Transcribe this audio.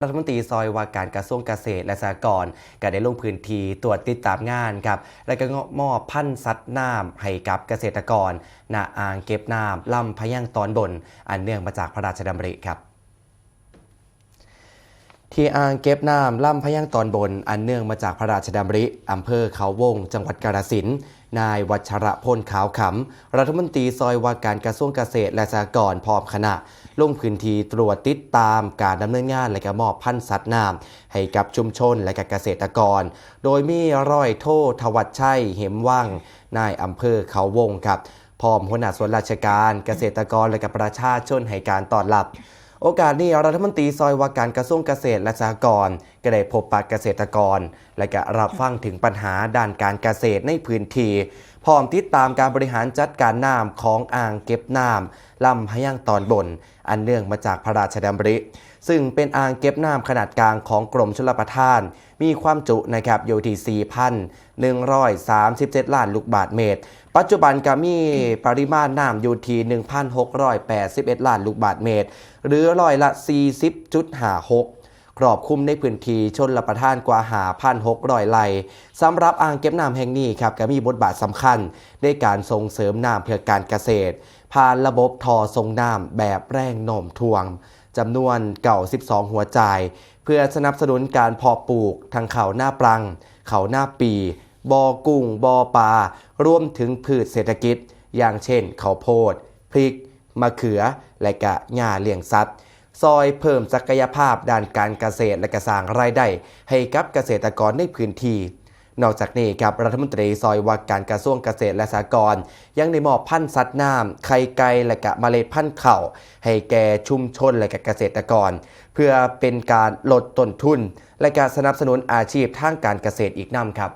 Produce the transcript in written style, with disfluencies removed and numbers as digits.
รัฐมนตรีซอยว่าการกระทรวงเกษตรและสหกรณ์ก็ได้ลงพื้นที่ตรวจติดตามงานครับและก็มอบพันธุ์สัตว์น้ำให้กับเกษตรกรณอ่างเก็บน้ำลำพะยั่งตอนบนอันเนื่องมาจากพระราชดำริครับที่อ่างเก็บน้ำลำพะยั่งตอนบนอันเนื่องมาจากพระราชดำริอำเภอเขาวงจังหวัดกาฬสินธุ์นายวัชระพลขาวขำรัฐมนตรีซอยว่าการกระทรวงเกษตรและสหกรณ์พร้อมคณะลงพื้นที่ตรวจติดตามการดำเนินงานและก็มอบพันธุ์สัตว์น้ำให้กับชุมชนและก็เกษตรกรโดยมีร้อยโททวัชชัยเหมว่างนายอำเภอเขาวงครับพร้อมหัวหน้าส่วนราชการเกษตรกรและก็ประชาชนให้การต้อนรับโอกาสนี้รัฐมนตรีซอยว่าการกระทรวงเกษตรและสหกรณ์ก็ได้พบปะเกษตรกรและก็รับฟังถึงปัญหาด้านการเกษตรในพื้นที่พร้อมติดตามการบริหารจัดการน้ำของอ่างเก็บน้ำลำพะยั่งตอนบนอันเนื่องมาจากพระราชดำริซึ่งเป็นอ่างเก็บน้ำขนาดกลางของกรมชลประทานมีความจุนะครับอยู่ที่ 4,137 ล้านลูกบาศก์เมตรปัจจุบันก็มีปริมาณน้ำอยู่ที่ 1,681 ล้านลูกบาศก์เมตรหรือร้อยละ 40.56 ครอบคลุมในพื้นที่ชลประทานกว่า5,600 ไร่สำหรับอ่างเก็บน้ำแห่งนี้ครับก็มีบทบาทสำคัญในการส่งเสริมน้ำเพื่อการเกษตรผ่านระบบท่อส่งน้ำแบบแรงโน้มถ่วงจำนวน92หัวจ่ายเพื่อสนับสนุนการเพาะปลูกทั้งข้าวหน้าปลังข้าวหน้าปีบอกุ้งบอปลารวมถึงพืชเศรษฐกิจอย่างเช่นข้าวโพดพริกมะเขือและก็หญ้าเลี้ยงสัตว์ซอยเพิ่มศักยภาพด้านการเกษตรและก็สร้างรายได้ให้กับเกษตรกรในพื้นที่นอกจากนี้ครับรัฐมนตรีซอยว่าการกระทรวงเกษตรและสหกรณ์ยังได้มอบพันธุ์สัตว์น้ำไข่ไก่และก็เมล็ดพันธุ์ข้าวให้แก่ชุมชนและก็เกษตรกรเพื่อเป็นการลดต้นทุนและการสนับสนุนอาชีพทางการเกษตรอีกนำครับ